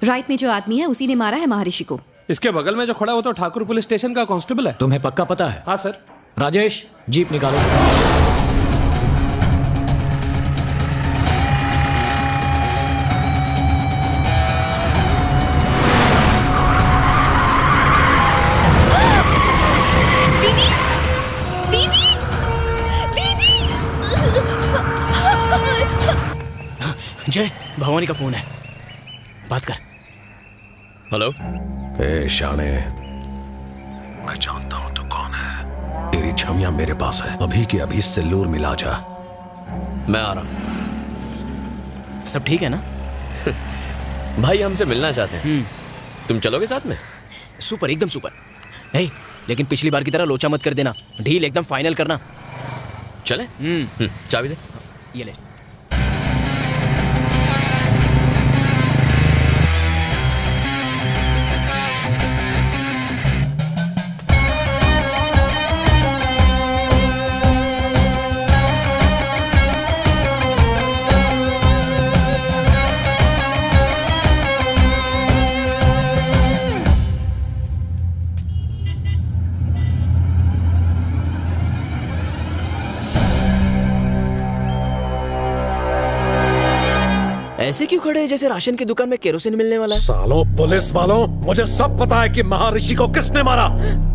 Right में जो आदमी है उसी ने मारा है महर्षि को। इसके बगल में जो खड़ा हो तो ठाकुर पुलिस स्टेशन का कांस्टेबल है। तुम्हें पक्का पता है? हाँ सर। राजेश, जीप निकालो। दीदी, दीदी, दीदी। जय, भवानी का फोन है, बात कर। हेलो। ए शाने, मैं जानता हूं तू कौन है। तेरी छमिया मेरे पास है, अभी के अभी सिल्लूर मिला जा। मैं आ रहा हूं। सब ठीक है ना? भाई हमसे मिलना चाहते हैं। तुम चलोगे साथ में? सुपर, एकदम सुपर। ए, लेकिन पिछली बार की तरह लोचा मत कर देना, डील एकदम फाइनल करना। चले? चाबी दे। ये ले। ऐसे क्यों खड़े हैं जैसे राशन की दुकान में केरोसिन मिलने वाला है? सालों पुलिस वालों, मुझे सब पता है कि महर्षि को किसने मारा।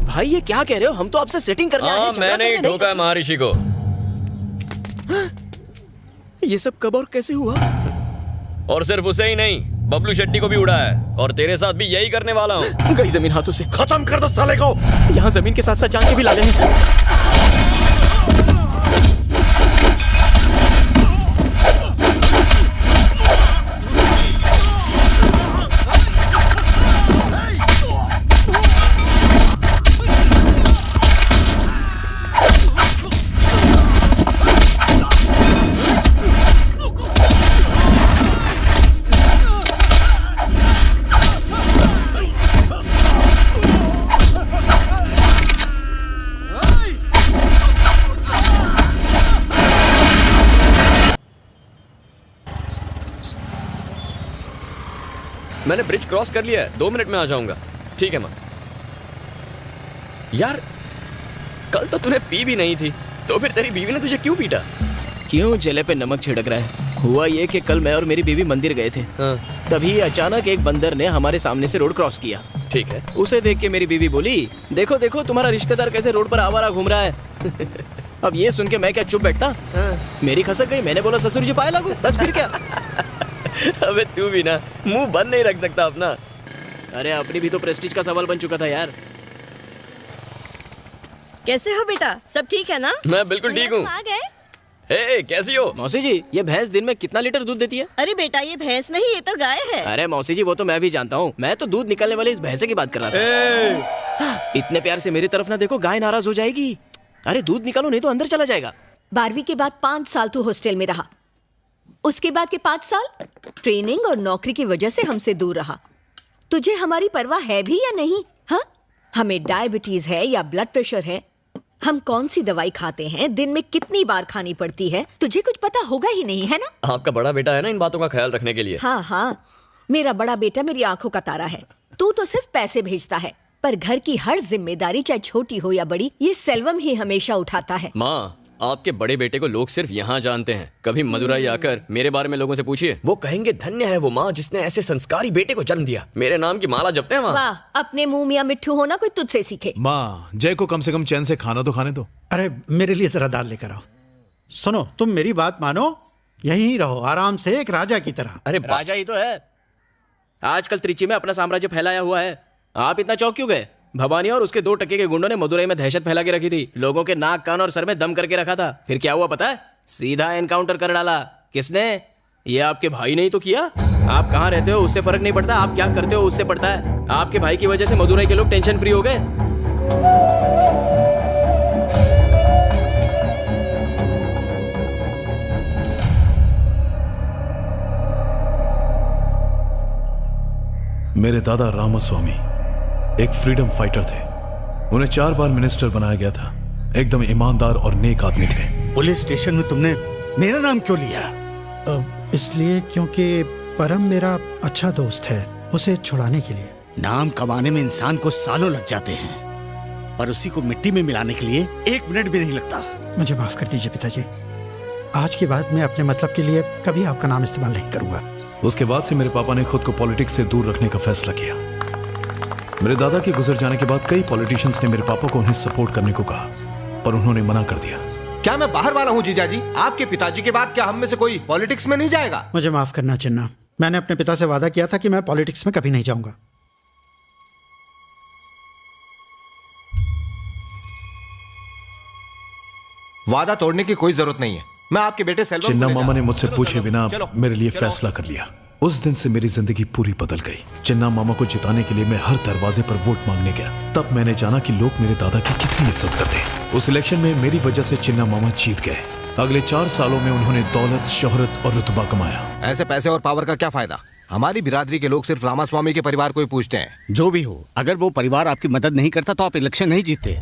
भाई ये क्या कह रहे हो? हम तो आपसे सेटिंग करने आए हैं, झगड़ा मैंने ही करने नहीं। ठोका है महर्षि को। ये सब कब और कैसे हुआ? और सिर्फ उसे ही नहीं, बबलू शेट्टी को भी उड़ा है, और तेरे साथ भी यही करने वाला हूँ। गई जमीन हाथों से। खत्म कर दो साले को। यहाँ जमीन के साथ साथ जान के भी ला गए हैं। मैंने ब्रिज क्रॉस कर लिया है, 2 मिनट में आ जाऊंगा। ठीक है माँ। यार कल तो तूने पी भी नहीं थी, तो फिर तेरी बीवी ने तुझे क्यों पीटा? क्यों जले पे नमक छिड़क रहा है? हुआ ये कि कल मैं और मेरी बीवी मंदिर गए थे। हाँ। तभी अचानक एक बंदर ने हमारे सामने से रोड क्रॉस किया। ठीक है। उसे देख के मेरी बीवी बोली, देखो देखो तुम्हारा रिश्तेदार कैसे रोड पर आवारा घूम रहा है। अब ये सुन के मैं क्या चुप बैठता? मेरी खसक गई। मैंने बोला ससुर जी पाए लागू, बस फिर क्या। अबे तू भी ना मुंह बंद नहीं रख सकता अपना। अरे अपनी भी तो प्रेस्टीज का सवाल बन चुका था यार। कैसे हो बेटा, सब ठीक है ना? मैं बिल्कुल ठीक हूँ। आ गए? हे कैसी हो? मौसी जी, ये भैंस दिन में कितना लीटर दूध देती है? अरे बेटा ये भैंस नहीं, ये तो गाय है। अरे मौसी जी वो तो मैं भी जानता हूँ, मैं तो दूध निकलने वाले इस भैंसे की बात कर रहा था। इतने प्यार से मेरी तरफ ना देखो, गाय नाराज हो जाएगी। अरे दूध निकालो नहीं तो अंदर चला जाएगा। 12वीं के बाद 5 साल तू हॉस्टल में रहा, उसके बाद के 5 साल ट्रेनिंग और नौकरी की वजह से हमसे दूर रहा। तुझे हमारी परवाह है भी या नहीं? हाँ, हमें डायबिटीज है या ब्लड प्रेशर है, हम कौन सी दवाई खाते हैं, दिन में कितनी बार खानी पड़ती है, तुझे कुछ पता होगा ही नहीं, है ना? आपका बड़ा बेटा है ना इन बातों का ख्याल रखने के लिए। हाँ हाँ, मेरा बड़ा बेटा मेरी आंखों का तारा है। तू तो सिर्फ पैसे भेजता है, पर घर की हर जिम्मेदारी चाहे छोटी हो या बड़ी, ये सेल्वम ही हमेशा उठाता है। माँ, आपके बड़े बेटे को लोग सिर्फ यहाँ जानते हैं। कभी मदुराई आकर मेरे बारे में लोगों से पूछिए, वो कहेंगे धन्य है वो माँ जिसने ऐसे संस्कारी बेटे को जन्म दिया। मेरे नाम की माला जपते हैं वहाँ। वाह, अपने मुंह मियां मिट्ठू होना कोई तुझसे सीखे। माँ, जय को कम से कम चैन से खाना तो खाने दो। अरे मेरे लिए जरा दाल लेकर आओ। सुनो, तुम मेरी बात मानो, यहीं रहो आराम से एक राजा की तरह। अरे राजा ही तो है, आजकल त्रिची में अपना साम्राज्य फैलाया हुआ है। आप इतना चौंक क्यों गए? भवानी और उसके 2 टके के गुंडों ने मदुरई में दहशत फैला के रखी थी, लोगों के नाक कान और सर में दम करके रखा था। फिर क्या हुआ पता है? सीधा एनकाउंटर कर डाला। किसने? ये आपके भाई ने ही तो किया। आप कहाँ रहते हो उससे फर्क नहीं पड़ता, आप क्या करते हो उससे पड़ता है। आपके भाई की वजह से मदुरई के लोग टेंशन फ्री हो गए। मेरे दादा रामास्वामी एक फ्रीडम फाइटर थे। उन्हें 4 बार मिनिस्टर बनाया गया था। एकदम ईमानदार और नेक आदमी थे। पुलिस स्टेशन में तुमने मेरा नाम क्यों लिया? इसलिए क्योंकि परम मेरा अच्छा दोस्त है, उसे छुड़ाने के लिए। नाम कमाने में इंसान को सालों लग जाते हैं, पर उसी को मिट्टी में मिलाने के लिए 1 मिनट भी नहीं लगता। मुझे माफ कर दीजिए पिताजी, आज के बाद मैं अपने मतलब के लिए कभी आपका नाम इस्तेमाल नहीं करूंगा। उसके बाद से मेरे पापा ने खुद को पॉलिटिक्स से दूर रखने का फैसला किया। मेरे दादा के गुजर जाने के बाद कई पॉलिटिशियंस ने मेरे पापा को उन्हें सपोर्ट करने को कहा, पर उन्होंने मना कर दिया। क्या मैं बाहर वाला हूँ जीजा जी? आपके पिताजी के बाद क्या हम में से कोई पॉलिटिक्स में नहीं जाएगा? मुझे माफ करना चिन्ना, मैंने अपने पिता से वादा किया था कि मैं पॉलिटिक्स में कभी नहीं जाऊंगा। वादा तोड़ने की कोई जरूरत नहीं है। मैं आपके बेटे सेल्वम चिन्ना को ले मामा जा ने रहा हूं। मुझसे चलो, पूछे चलो, बिना चलो, मेरे लिए चलो। फैसला कर लिया। उस दिन से मेरी जिंदगी पूरी बदल गई। चिन्ना मामा को जिताने के लिए मैं हर दरवाजे पर वोट मांगने गया। तब मैंने जाना कि लोग मेरे दादा की कितनी इज्जत करते हैं। उस इलेक्शन में मेरी वजह से चिन्ना मामा जीत गए। अगले 4 सालों में उन्होंने दौलत, शोहरत और रुतबा कमाया। ऐसे पैसे और पावर का क्या फायदा? हमारी बिरादरी के लोग सिर्फ रामास्वामी के परिवार को ही पूछते हैं। जो भी हो, अगर वो परिवार आपकी मदद नहीं करता तो आप इलेक्शन नहीं जीतते।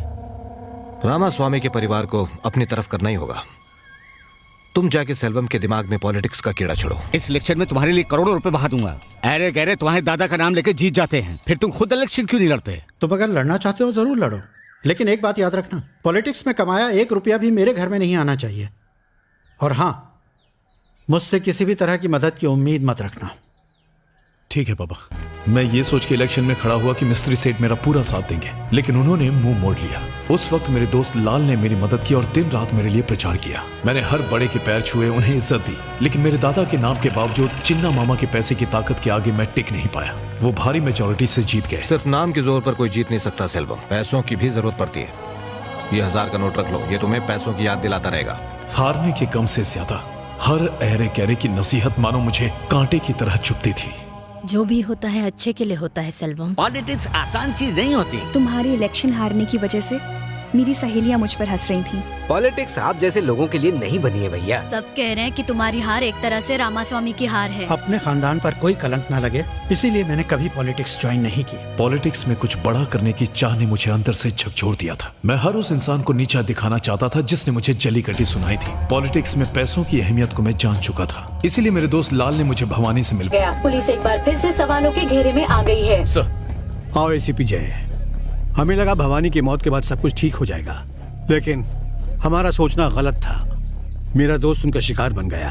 रामास्वामी के परिवार को अपनी तरफ करना ही होगा। तुम जाके सेल्वम के दिमाग में पॉलिटिक्स का कीड़ा छोड़ो। इस इलेक्शन में तुम्हारे लिए करोड़ों रुपए बहा दूंगा। अरे गहरे तुम्हारे दादा का नाम लेके जीत जाते हैं, फिर तुम खुद इलेक्शन क्यों नहीं लड़ते? तुम अगर लड़ना चाहते हो जरूर लड़ो, लेकिन एक बात याद रखना, पॉलिटिक्स में कमाया 1 रुपया भी मेरे घर में नहीं आना चाहिए। और हाँ, मुझसे किसी भी तरह की मदद की उम्मीद मत रखना। ठीक है पापा। मैं ये सोच के इलेक्शन में खड़ा हुआ कि मिस्त्री सेठ मेरा पूरा साथ देंगे, लेकिन उन्होंने मुंह मोड़ लिया। उस वक्त मेरे दोस्त लाल ने मेरी मदद की और दिन रात मेरे लिए प्रचार किया। मैंने हर बड़े के पैर छुए, उन्हें इज्जत दी, लेकिन मेरे दादा के नाम के बावजूद चिन्ना मामा के पैसे की ताकत के आगे मैं टिक नहीं पाया। वो भारी मेजोरिटी से जीत गए। सिर्फ नाम के जोर पर कोई जीत नहीं सकता सेल्वम, पैसों की भी जरूरत पड़ती है। ये 1000 का नोट रख लो, ये तुम्हें पैसों की याद दिलाता रहेगा। हारने के गम से ज्यादा हर अहरे गहरे की नसीहत मानो मुझे कांटे की तरह चुभती थी। जो भी होता है अच्छे के लिए होता है सेल्वम। पॉलिटिक्स आसान चीज नहीं होती। तुम्हारी इलेक्शन हारने की वजह से मेरी सहेलियां मुझ पर हंस रही थीं। पॉलिटिक्स आप जैसे लोगों के लिए नहीं बनी है भैया। सब कह रहे हैं कि तुम्हारी हार एक तरह से रामास्वामी की हार है। अपने खानदान पर कोई कलंक ना लगे, इसीलिए मैंने कभी पॉलिटिक्स ज्वाइन नहीं की। पॉलिटिक्स में कुछ बड़ा करने की चाह ने मुझे अंदर से झकझोर दिया था। मैं हर उस इंसान को नीचा दिखाना चाहता था जिसने मुझे जली कटी सुनाई थी। पॉलिटिक्स में पैसों की अहमियत को मैं जान चुका था, इसीलिए मेरे दोस्त लाल ने मुझे भवानी से मिल गया। पुलिस एक बार फिर से सवालों के घेरे में आ गई है। आओ एसीपी जय, हमें लगा भवानी की मौत के बाद सब कुछ ठीक हो जाएगा, लेकिन हमारा सोचना गलत था। मेरा दोस्त उनका शिकार बन गया।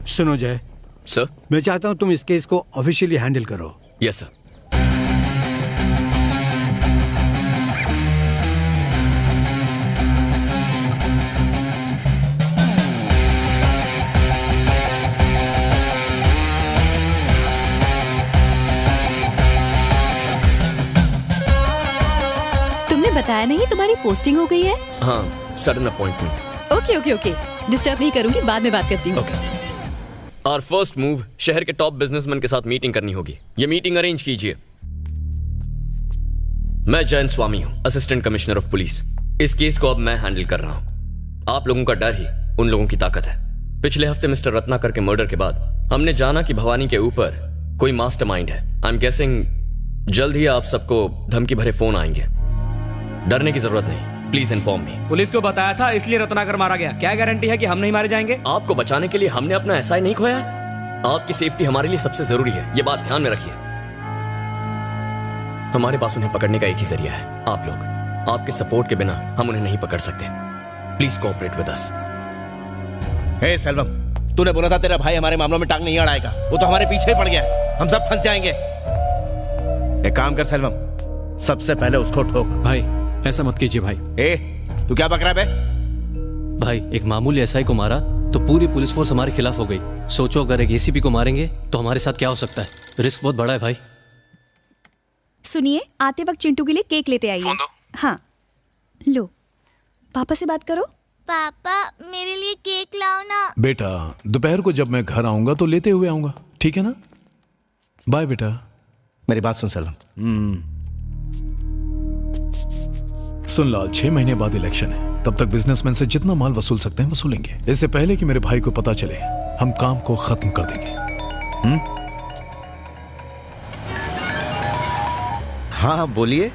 सुनो जय सर, मैं चाहता हूं तुम इस केस को ऑफिशियली हैंडल करो। Yes sir. तुमने बताया नहीं तुम्हारी पोस्टिंग हो गई है? हाँ, sudden appointment. Okay okay okay, disturb नहीं करूंगी, बाद में बात करती हूँ। ओके। और फर्स्ट मूव, शहर के टॉप बिजनेसमैन के साथ मीटिंग करनी होगी। ये मीटिंग अरेंज कीजिए। मैं जयंत स्वामी हूं, असिस्टेंट कमिश्नर ऑफ पुलिस। इस केस को अब मैं हैंडल कर रहा हूं। आप लोगों का डर ही उन लोगों की ताकत है। पिछले हफ्ते मिस्टर रत्नाकर के मर्डर के बाद हमने जाना कि भवानी के ऊपर कोई मास्टरमाइंड है। आई एम गेसिंग जल्द ही आप सबको धमकी भरे फोन आएंगे। डरने की जरूरत नहीं, प्लीज इन्फॉर्म मी। पुलिस को बताया था इसलिए रत्नाकर मारा गया। क्या गारंटी है कि हम नहीं मारे जाएंगे? आपको बचाने के लिए हमने अपना एसआई नहीं खोया है। आपकी सेफ्टी हमारे लिए सबसे जरूरी है, ये बात ध्यान में रखिए। हमारे पास उन्हें पकड़ने का एक ही जरिया है, आप लोग। आपके सपोर्ट के बिना हम उन्हें नहीं पकड़ सकते। Please cooperate with us. Hey Selvam, तूने बोला था तेरा भाई हमारे मामलों में टांग नहीं अड़ाएगा। वो तो हमारे पीछे ही पड़ गया है, हम सब फंस जाएंगे। एक काम कर सेल्वम, सबसे पहले उसको ठोक। भाई ऐसा मत कीजिए भाई। ए, तू क्या बक रहा है बे? भाई एक मामूली एसआई को मारा तो पूरी पुलिस फोर्स हमारे खिलाफ हो गई। सोचो अगर एक एसीपी को मारेंगे तो हमारे साथ क्या हो सकता है। रिस्क बहुत बड़ा है भाई। सुनिए, आते वक्त चिंटू के लिए केक लेते आइए। हाँ लो, पापा से बात करो। पापा मेरे लिए केक लाओ ना। बेटा दोपहर को जब मैं घर आऊंगा तो लेते हुए आऊंगा, ठीक है ना? बाय बेटा। मेरी बात सुन सेल्वम। सुन लाल, 6 महीने बाद इलेक्शन है, तब तक बिजनेसमैन से जितना माल वसूल सकते हैं वसूलेंगे। इससे पहले कि मेरे भाई को पता चले, हम काम को खत्म कर देंगे। हाँ बोलिए।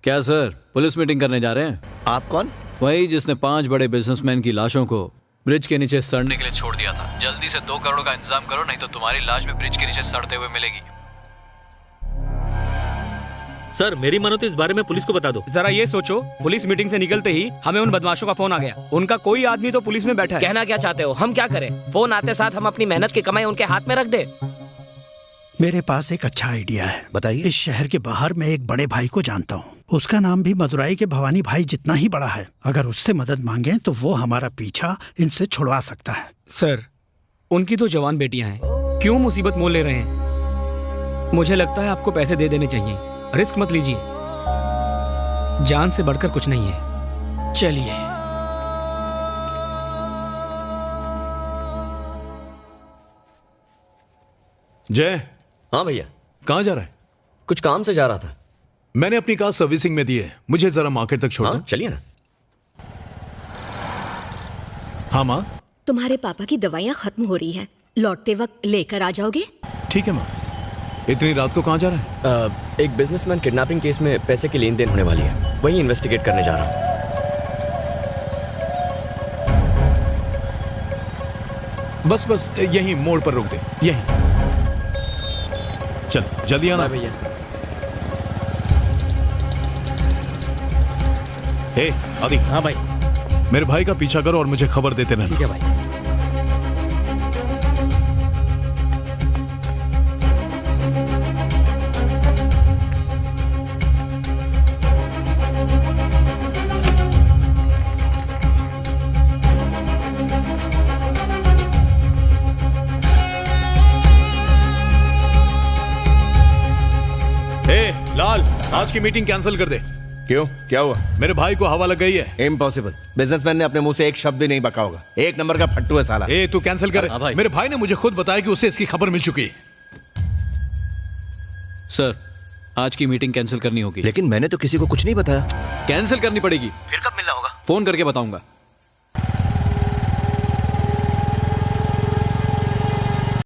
क्या सर, पुलिस मीटिंग करने जा रहे हैं? आप कौन? वही जिसने 5 बड़े बिजनेसमैन की लाशों को ब्रिज के नीचे सड़ने के लिए छोड़ दिया था। जल्दी से 2 करोड़ का इंतजाम करो, नहीं तो तुम्हारी लाश भी ब्रिज के नीचे सड़ते हुए मिलेगी। सर मेरी मानो तो इस बारे में पुलिस को बता दो। जरा ये सोचो, पुलिस मीटिंग से निकलते ही हमें उन बदमाशों का फोन आ गया। उनका कोई आदमी तो पुलिस में बैठा है। कहना क्या चाहते हो, हम क्या करें? फोन आते साथ हम अपनी मेहनत की कमाई उनके हाथ में रख दे। मेरे पास एक अच्छा आइडिया है। बताइए। इस शहर के बाहर मैं एक बड़े भाई को जानता हूँ। उसका नाम भी मदुराई के भवानी भाई जितना ही बड़ा है। अगर उससे मदद मांगे तो वो हमारा पीछा इनसे छुड़वा सकता है। सर, उनकी तो जवान बेटियां हैं, क्यों मुसीबत मोल ले रहे हैं? मुझे लगता है आपको पैसे दे देने चाहिए। रिस्क मत लीजिए, जान से बढ़कर कुछ नहीं है। चलिए। जय। हाँ भैया। कहाँ जा रहा है? कुछ काम से जा रहा था। मैंने अपनी कार सर्विसिंग में दी है, मुझे जरा मार्केट तक छोड़ना। हाँ, चलिए ना। हाँ माँ। तुम्हारे पापा की दवाइयाँ खत्म हो रही हैं, लौटते वक्त लेकर आ जाओगे? ठीक है माँ। इतनी रात को कहाँ जा रहा है? एक बिजनेसमैन किडनैपिंग केस में पैसे की लेन देन होने वाली है, वही इन्वेस्टिगेट करने जा रहा हूँ। बस यहीं मोड़ पर रोक दे, यहीं। चल जल्दी आना भैया। ए आदि। हाँ भाई। मेरे भाई का पीछा करो और मुझे खबर देते रहना। ठीक है भाई। लाल, आज की मीटिंग कैंसिल कर दे। क्यों, क्या हुआ? मेरे भाई को हवा लग गई है। इम्पॉसिबल। बिजनेसमैन ने अपने मुंह से एक शब्द भी नहीं बका होगा। एक नंबर का फट्टू है साला। तू कैंसिल कर। हाँ भाई। मेरे भाई ने मुझे खुद बताया कि उसे इसकी खबर मिल चुकी है। सर, आज की मीटिंग कैंसिल करनी होगी। लेकिन मैंने तो किसी को कुछ नहीं बताया। कैंसिल करनी पड़ेगी। फिर कब मिलना होगा? फोन करके बताऊंगा।